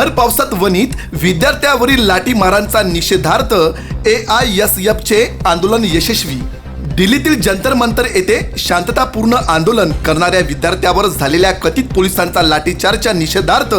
भर पावसात वणीत विद्यार्थ्यावरील लाठीमारांचा निषेधार्थ AISFचे आंदोलन यशस्वी। दिल्लीतील जंतर मंतर येथे शांततापूर्ण आंदोलन करणाऱ्या विद्यार्थ्यावर झालेल्या कथित पोलिसांचा लाठीचार्जच्या निषेधार्थ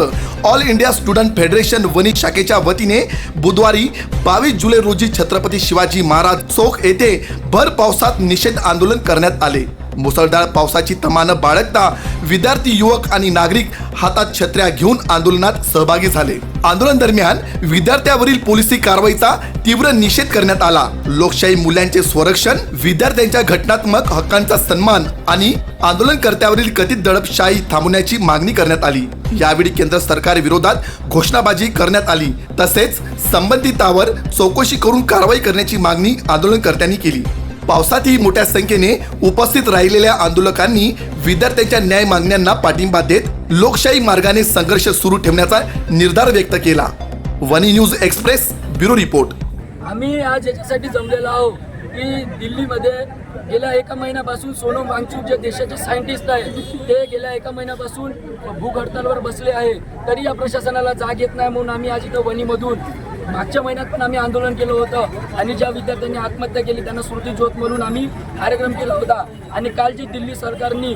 All India Student Federation Wani शाखेच्या वतीने बुधवारी 22 जुलै रोजी छत्रपती शिवाजी महाराज चौक येथे भर पावसात निषेध आंदोलन करण्यात आले। मुसळधार पावसाची तमानं बाळगता विद्यार्थी, युवक आणि नागरिक हातात छत्र्या घेऊन आंदोलनात सहभागी झाले। आंदोलन दरम्यान विद्यार्थ्यावरील पोलिसी कारवाईचा तीव्र निषेध करण्यात आला। लोकशाही मूल्यांचे संरक्षण, विद्यार्थ्यांच्या घटनात्मक हक्कांचा सन्मान आणि आंदोलनकर्त्यावरील कथित दडपशाही थांबवण्याची मागणी करण्यात आली। यावेळी केंद्र सरकार विरोधात घोषणाबाजी करण्यात आली, तसेच संबंधितांवर चौकशी करून कारवाई करण्याची मागणी आंदोलनकर्त्यांनी केली। पावसातही मोठ्या संख्येने उपस्थित राहिलेल्या आंदोलकांनी विद्यार्थ्यांच्या न्याय मागण्यांना पाठिंबा देत लोकशाही मार्गाने संघर्ष सुरू ठेवण्याचा निर्धार व्यक्त केला। वनी न्यूज एक्सप्रेस ब्युरो रिपोर्ट। आम्ही आज याच्यासाठी जमलेलो आहोत की दिल्लीमध्ये गेल्या एका महिन्यापासून सोनम वांगचुक जे देशाचे सायंटिस्ट आहेत ते गेल्या एका महिन्यापासून भूक हडतालवर बसले आहे, तरी या प्रशासनाला जाग येत नाही। म्हणून आम्ही आज इथं वणीमधून मागच्या महिन्यात पण आम्ही आंदोलन केलं होतं आणि ज्या विद्यार्थ्यांनी आत्महत्या केली त्यांना स्मृतिज्योत म्हणून आम्ही कार्यक्रम केला होता। आणि काल जे दिल्ली सरकारने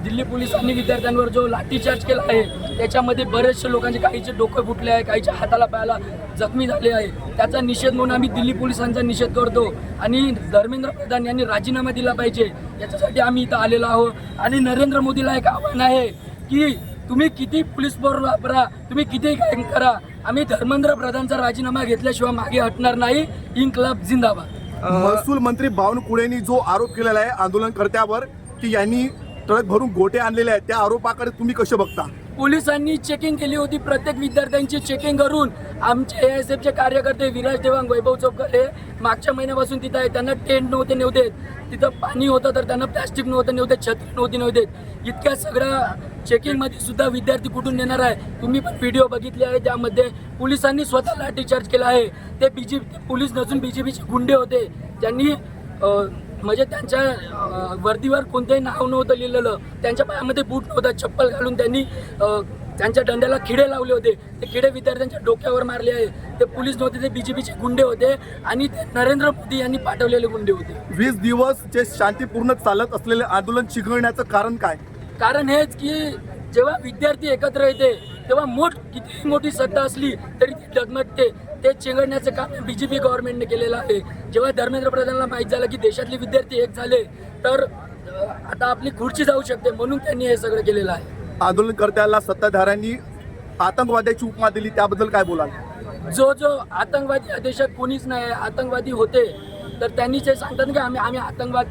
दिल्ली पोलिसांनी विद्यार्थ्यांवर जो लाठीचार्ज केला आहे त्याच्यामध्ये बरेचसे लोकांचे, काहीचे डोकं फुटले आहे, काहीच्या हाताला पायाला जखमी झाले आहे। त्याचा निषेध म्हणून आम्ही दिल्ली पोलिसांचा निषेध करतो आणि धर्मेंद्र प्रधान यांनी राजीनामा दिला पाहिजे याच्यासाठी आम्ही इथं आलेलो आहोत। आणि नरेंद्र मोदीला एक आव्हान आहे की तुम्ही किती पोलीस बळ वापरा, तुम्ही किती काही करा, आम्ही धर्मेंद्र प्रधानचा राजीनामा घेतल्याशिवाय मागे हटणार नाही। इन्कलाब जिंदाबाद। महसूल मंत्री बावनकुळेंनी जो आरोप केलेला आहे आंदोलनकर्त्यावर की यांनी ट्रक भरून गोटे आणलेले आहेत, त्या आरोपाकडे तुम्ही कसे बघता? पोलिसांनी चेकिंग केली होती, प्रत्येक विद्यार्थ्यांची चेकिंग करून। आमचे AISFचे कार्यकर्ते विराज देवांग, वैभव चौकर हे मागच्या महिन्यापासून तिथं आहे। त्यांना टेंट नव्हते नेऊ देत, तिथं पाणी होतं तर त्यांना प्लॅस्टिक नव्हतं नेऊ देत, छत्री नेऊ देत। इतक्या सगळ्या चेकिंगमध्ये सुद्धा विद्यार्थी कुठून येणार आहे? तुम्ही पण व्हिडिओ बघितले आहे, त्यामध्ये पोलिसांनी स्वतः लाठीचार्ज केला आहे। ते पोलीस नसून BJPचे गुंडे होते, ज्यांनी म्हणजे त्यांच्या वर्दीवर कोणतेही नाव नव्हतं लिहिलेलं, त्यांच्या पायामध्ये बूट नव्हता, चप्पल घालून त्यांनी त्यांच्या दंड्याला खिडे लावले होते। ते खिडे विद्यार्थ्यांच्या डोक्यावर मारले आहे। ते पोलीस नव्हते, ते BJPचे गुंडे होते आणि ते नरेंद्र मोदी यांनी पाठवलेले गुंडे होते। 20 दिवस जे शांतीपूर्ण चालत असलेले आंदोलन चिघळण्याचं कारण काय? कारण हेच की जेव्हा विद्यार्थी एकत्र येते तेव्हा कितीही मोठी सत्ता असली तरी ती डगमगते। ते चिघळण्याचं काम BJP गव्हर्नमेंटने केलेलं आहे। जेव्हा धर्मेंद्र प्रधानला माहीत झालं की देशातले विद्यार्थी एक झाले तर आता आपली खुर्ची जाऊ शकते, म्हणून त्यांनी हे सगळं केलेलं आहे। आंदोलनकर्त्याला सत्ताधाऱ्यांनी आतंकवाद्याची उपमा दिली, त्याबद्दल काय बोलाल? जो आतंकवादी या देशात कोणीच नाही, आतंकवादी होते तर त्यांनी जे सांगतात की आम्ही आतंकवाद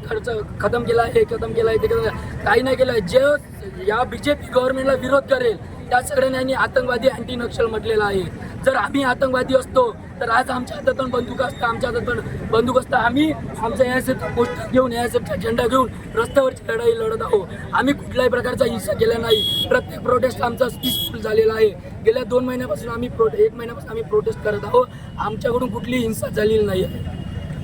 खतम केला आहे, खतम केला आहे, ते काही नाही केलं आहे। जे या BJP गव्हर्नमेंटला विरोध करेल त्या सगळ्यांनी आतंकवादी, अँटी नक्षल म्हटलेलं आहे। जर आम्ही आतंकवादी असतो तर आज आमच्या हातात पण बंदूक असतं, आमच्या हातात पण बंदूक असतं। आम्ही आमचा AISFचा पोस्टर घेऊन, AISFचा झेंडा घेऊन रस्त्यावरची लढाई लढत आहोत। आम्ही कुठल्याही प्रकारचा हिंसा केला नाही। प्रत्येक प्रोटेस्ट आमचा पीसफुल झालेला आहे। गेल्या 2 महिन्यापासून एक महिन्यापासून आम्ही प्रोटेस्ट करत आहोत। आमच्याकडून कुठलीही हिंसा झालेली नाही आहे।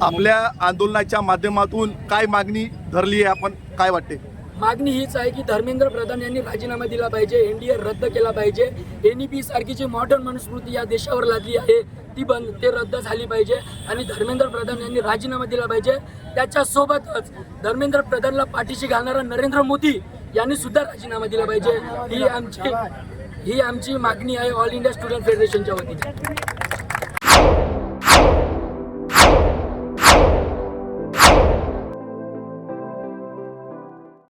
आपल्या आंदोलनाच्या माध्यमातून काय मागणी धरली आहे, आपण काय वाटते? मागणी हीच आहे की धर्मेंद्र प्रधान यांनी राजीनामा दिला पाहिजे, NDA रद्द केला पाहिजे। NEP सारखी जी मॉडर्न मनुस्मृती या देशावर लादली आहे ते रद्द झाली पाहिजे आणि धर्मेंद्र प्रधान यांनी राजीनामा दिला पाहिजे। त्याच्यासोबतच धर्मेंद्र प्रधानला पाठीशी घालणारा नरेंद्र मोदी यांनी सुद्धा राजीनामा दिला पाहिजे। ही आमची मागणी आहे ऑल इंडिया स्टुडंट फेडरेशनच्या वतीने।